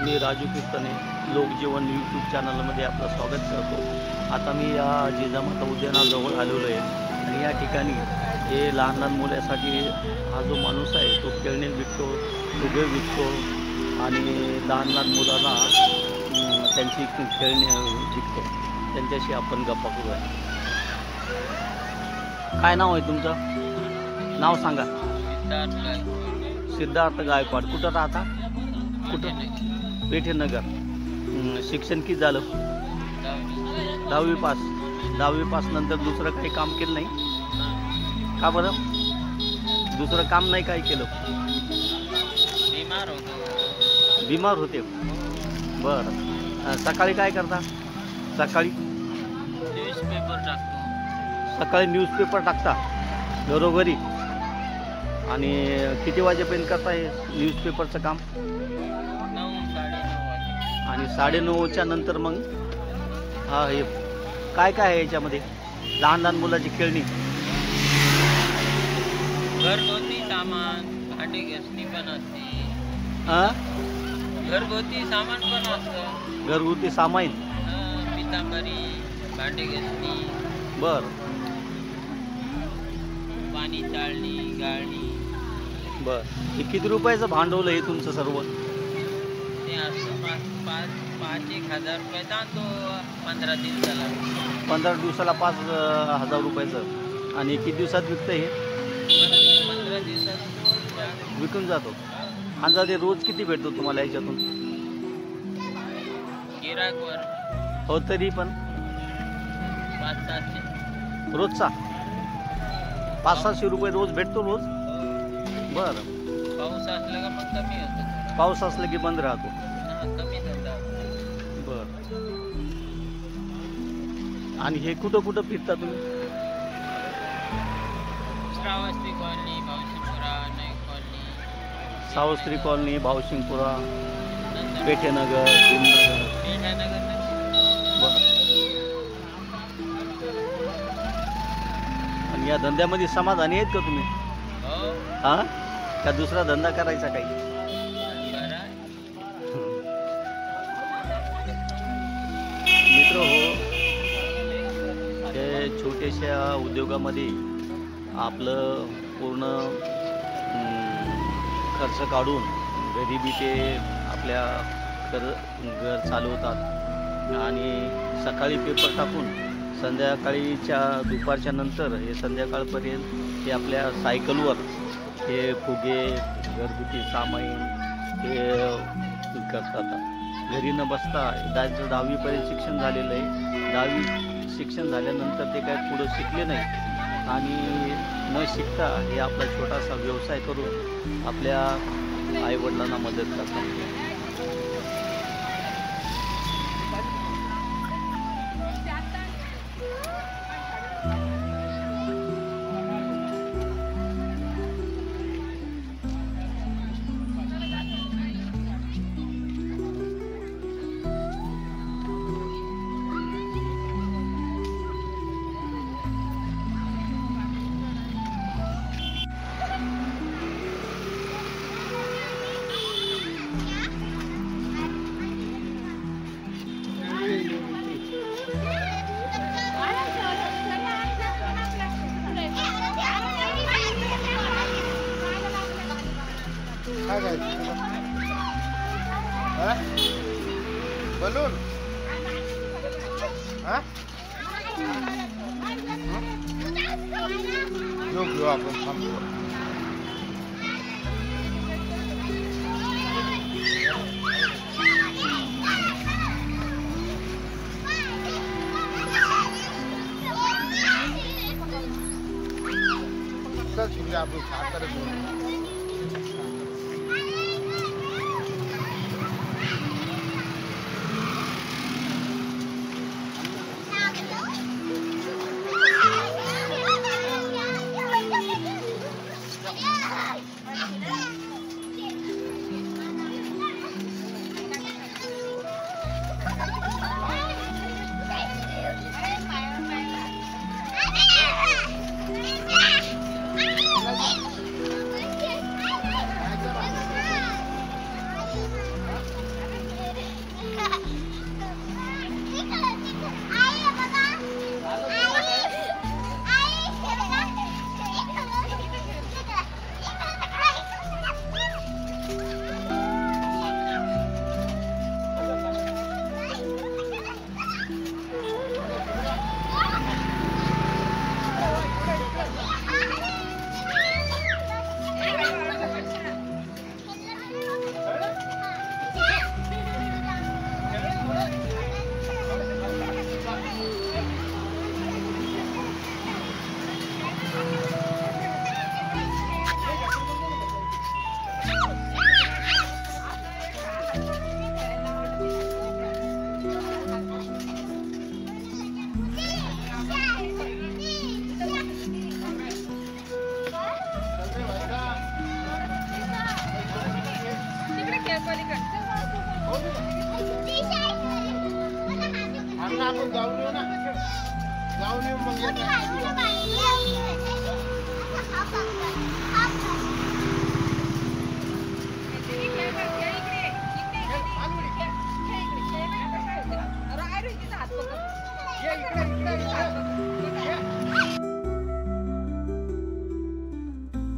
मी राजू कीर्तने लोकजीवन यूट्यूब चॅनलमध्ये आपलं स्वागत करतो। आता मी या जिजामाता उद्यानाजवळ आलेलो आहे आणि या ठिकाणी हे लहान लहान मुलांसाठी हा जो माणूस आहे तो खेळणे विकतो, फुगे विकतो आणि लहान लहान मुलांना त्यांची खेळणे विकतो। त्यांच्याशी आपण गप्पा करूया। काय नाव आहे तुमचं? नाव सांगा। सिद्धार्थ गायकवाड। कुठं राहता? कुठं? पेठेनगर। शिक्षण किती झालं? 10वी पास। 10वी पास नंतर दुसरं काही काम केलं नाही का बरं? दुसरं काम नाही काय केलं? बिमार होते। बरं, सकाळी काय करता? सकाळी न्यूजपेपर टाकतो। सकाळी न्यूजपेपर टाकता घरोघरी आणि किती वाजेपर्यंत करता हे न्यूजपेपरचं काम? 9-9:30 वाजे। आणि 9:30च्या नंतर मग हा हे काय काय आहे याच्यामध्ये? लहान लहान मुलाची खेळणी, घरगुती सामान, भांडी घासणी पण असते। घरगुती सामान पण असतं। घरगुती सामान, पितांबरी, भांडी घासणी, बरं, पाणी चाळणी, गाळणी। बरं। हे किती रुपयाचं भांडवल आहे तुमचं सर्व? ते असं 5,000-1,000 रुपये जातो 15 दिवसाला। 15 दिवसाला 5,000 रुपयाचं। आणि किती दिवसात विकतं हे? 15 दिवसात विकून जातो। अंदाजे रोज किती भेटतो तुम्हाला याच्यातून? गिऱ्हाईकावर हो, तरी पण 500-700 रोजचा 500-700 रुपये रोज भेटतो रोज? बरं। पाऊस असला का मग कमी होतं। पाऊस असला की बंद राहतो? कमी होतं। बरं। आणि हे कुठं कुठं फिरता तुम्ही? Shravasti colony, Bhavsingpura, Naik colony, Savastri colony, Bhavsingpura, नंतर पेठेनगर, भीमनगर। पेठानगर। बरं। आणि या धंद्यामध्ये समाधानी आहेत का तुम्ही? हो, हां, का दुसरा धंदा करायचा काही? बरं। मित्र हो, हे छोट्याशा उद्योगामध्ये आपलं पूर्ण खर्च काढून गरिबी ते आपल्या घर चालवतात आणि सकाळी पेपर टाकून दुपारच्या नंतर हे संध्याकाळपर्यंत ते आपल्या सायकलवर हे फुगे, घरगुती सामान हे करतात। घरी न बसता 10वीपर्यंत शिक्षण झालेलं आहे। 10वी शिक्षण झाल्यानंतर ते काय पुढं शिकले नाही आणि न शिकता हे आपला छोटासा व्यवसाय करून आपल्या आईवडिलांना मदत करतात। बलून घेऊ आपण थांबतो। आपण साखर आपण जाऊन येऊ ना जाऊन येऊ मग ठीक आहे